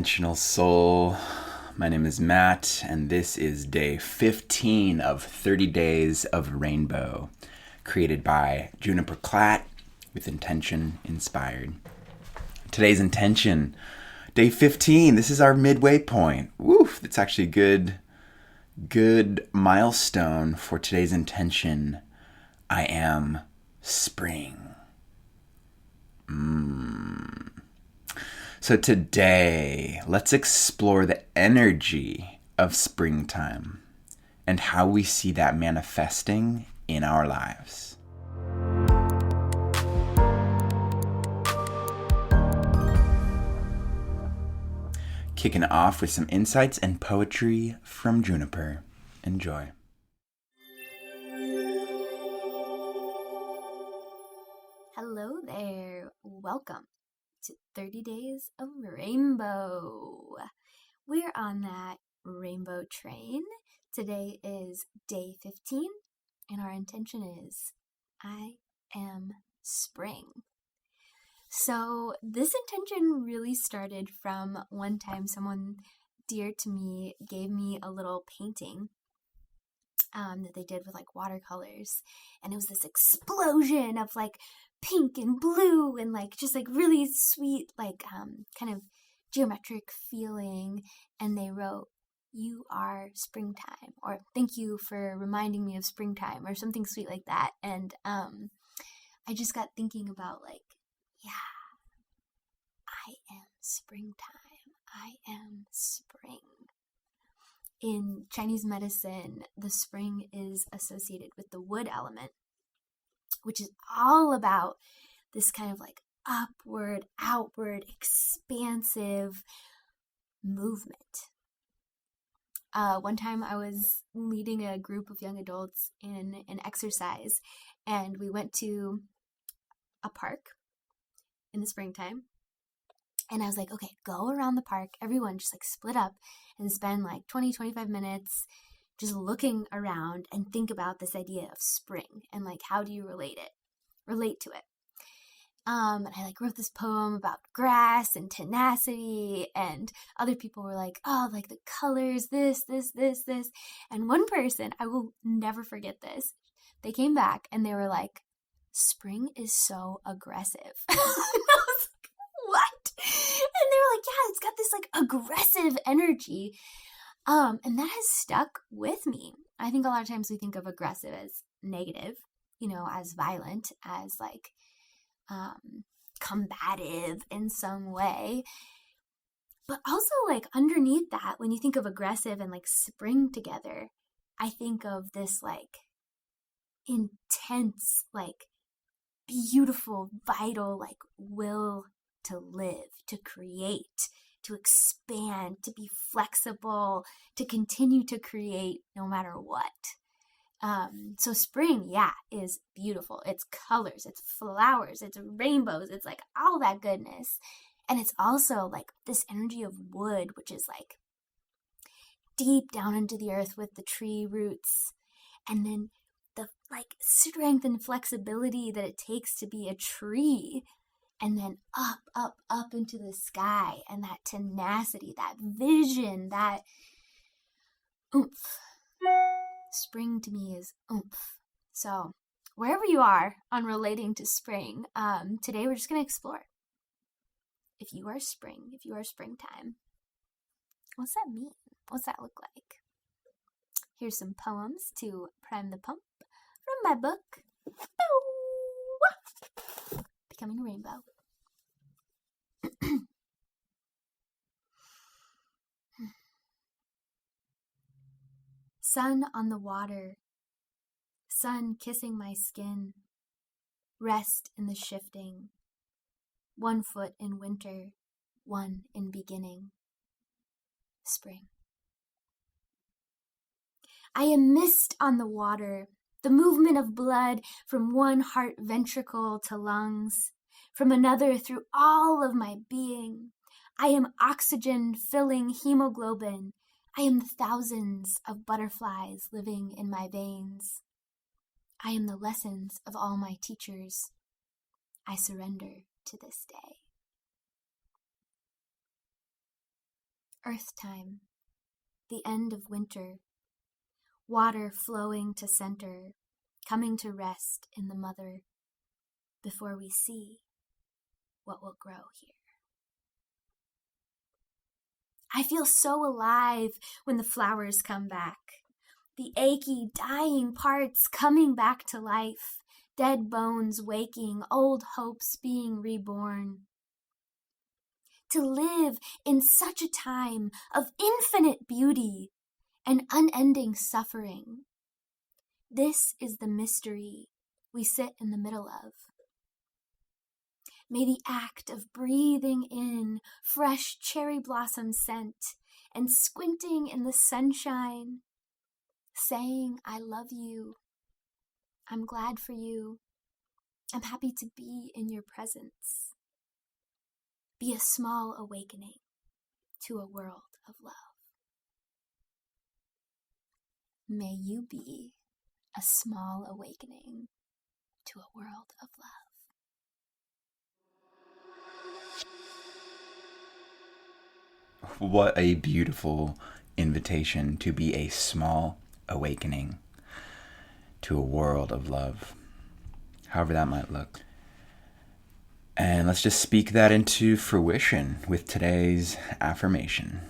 Intentional Soul. My name is Matt, and this is day 15 of 30 Days of Rainbow, created by Juniper Klatt with Intention Inspired. Today's intention, day 15. This is our midway point. Woof! That's actually a good milestone for today's intention. I am spring. So today, let's explore the energy of springtime and how we see that manifesting in our lives. Kicking off with some insights and poetry from Juniper. Enjoy. Hello there. Welcome to 30 Days of Rainbow. We're on that rainbow train. Today is day 15, and our intention is I am spring. So this intention really started from one time someone dear to me gave me a little painting that they did with like watercolors, and it was this explosion of like pink and blue and like just like really sweet like kind of geometric feeling, and they wrote, "You are springtime," or "Thank you for reminding me of springtime," or something sweet like that. And I just got thinking about like, yeah, I am springtime. I am spring. In Chinese medicine, the spring is associated with the wood element, which is all about this kind of like upward, outward, expansive movement. One time I was leading a group of young adults in an exercise, and we went to a park in the springtime. And I was like, okay, go around the park, everyone just like split up and spend like 20-25 minutes just looking around and think about this idea of spring and like, how do you relate to it? And I like wrote this poem about grass and tenacity, and other people were like, oh, like the colors, this. And one person, I will never forget this, they came back and they were like, spring is so aggressive. And I was like, what? And they were like, yeah, it's got this like aggressive energy. And that has stuck with me. I think a lot of times we think of aggressive as negative, as violent, as like combative in some way. But also like underneath that, when you think of aggressive and like spring together, I think of this like intense, like beautiful, vital, like will to live, to create, to expand, to be flexible, to continue to create no matter what. So spring, yeah, is beautiful. It's colors, it's flowers, it's rainbows, it's like all that goodness. And it's also like this energy of wood, which is like deep down into the earth with the tree roots. And then the like strength and flexibility that it takes to be a tree. And then up into the sky, and that tenacity, that vision, that oomph. Spring to me is oomph. So wherever you are on relating to spring, today we're just going to explore. If you are spring, if you are springtime, what's that mean? What's that look like? Here's some poems to prime the pump from my book, Becoming a Rainbow. Sun on the water, sun kissing my skin, rest in the shifting, 1 foot in winter, 1 in beginning, spring. I am mist on the water, the movement of blood from one heart ventricle to lungs, from another through all of my being. I am oxygen filling hemoglobin. I am the thousands of butterflies living in my veins. I am the lessons of all my teachers. I surrender to this day. Earth time, the end of winter, water flowing to center, coming to rest in the mother before we see what will grow here. I feel so alive when the flowers come back, the achy, dying parts coming back to life, dead bones waking, old hopes being reborn. To live in such a time of infinite beauty and unending suffering. This is the mystery we sit in the middle of. May the act of breathing in fresh cherry blossom scent and squinting in the sunshine, saying, I love you, I'm glad for you, I'm happy to be in your presence, be a small awakening to a world of love. May you be a small awakening to a world of love. What a beautiful invitation to be a small awakening to a world of love, however that might look. And let's just speak that into fruition with today's affirmation.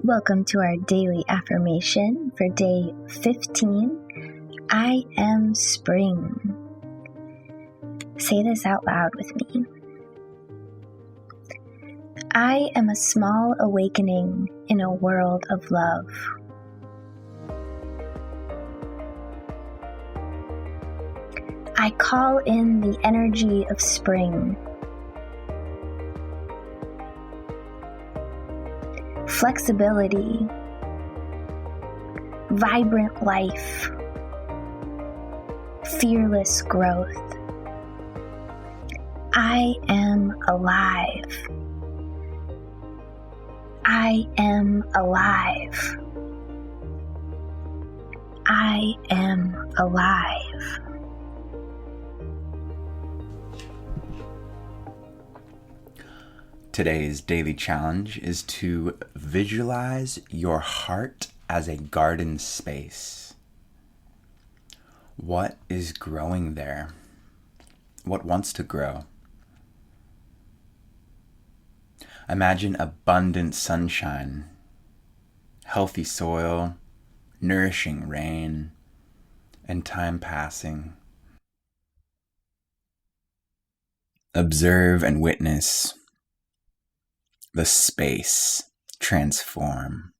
Welcome to our daily affirmation for day 15. I am spring. Say this out loud with me. I am a small awakening in a world of love. I call in the energy of spring. Flexibility, vibrant life, fearless growth. I am alive. I am alive. I am alive. Today's daily challenge is to visualize your heart as a garden space. What is growing there? What wants to grow? Imagine abundant sunshine, healthy soil, nourishing rain, and time passing. Observe and witness the space transform.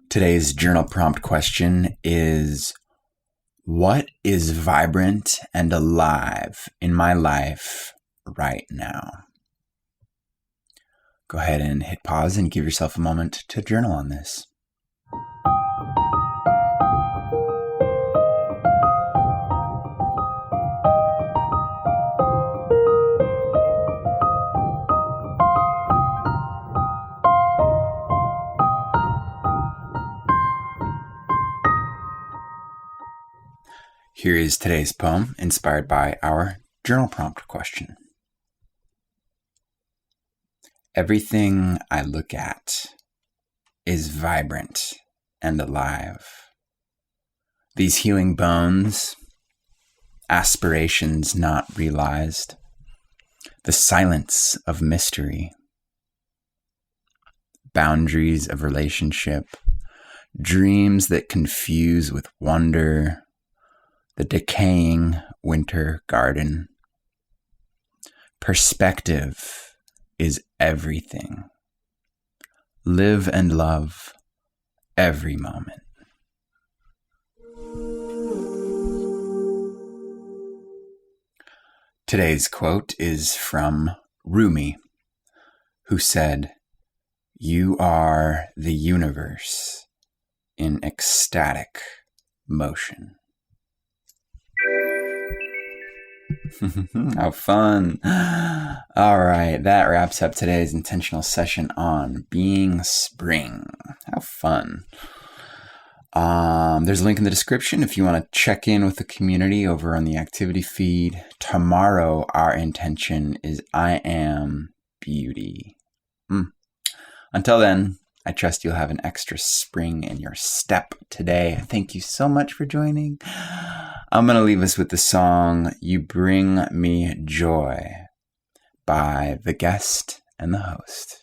Today's journal prompt question is, what is vibrant and alive in my life right now? Go ahead and hit pause and give yourself a moment to journal on this. Here is today's poem inspired by our journal prompt question. Everything I look at is vibrant and alive. These healing bones, aspirations not realized, the silence of mystery, boundaries of relationship, dreams that confuse with wonder, the decaying winter garden. Perspective is everything. Live and love every moment. Today's quote is from Rumi, who said, "You are the universe in ecstatic motion." How fun. All right, that wraps up today's intentional session on being spring. How fun. There's a link in the description if you want to check in with the community over on the activity feed. Tomorrow, our intention is I am beauty. Until then, I trust you'll have an extra spring in your step today. Thank you so much for joining. I'm going to leave us with the song You Bring Me Joy by the guest and the host.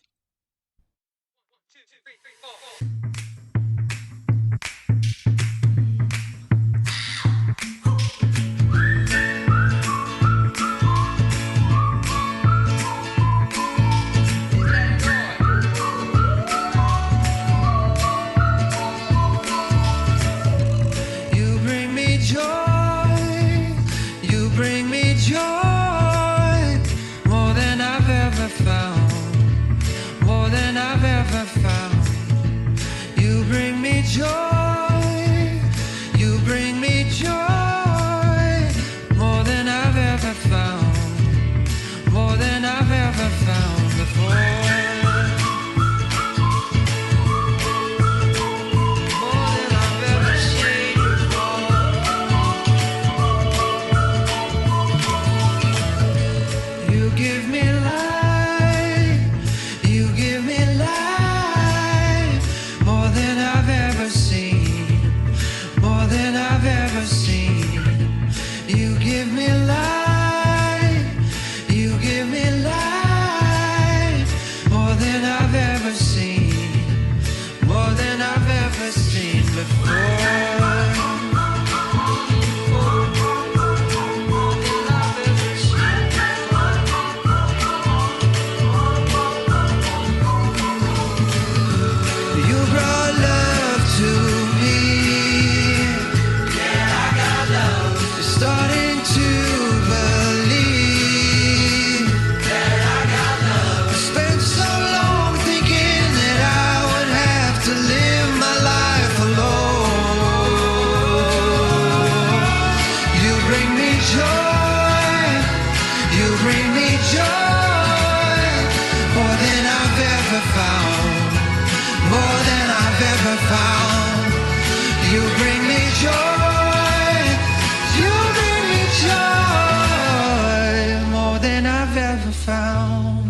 You bring me joy more than I've ever found.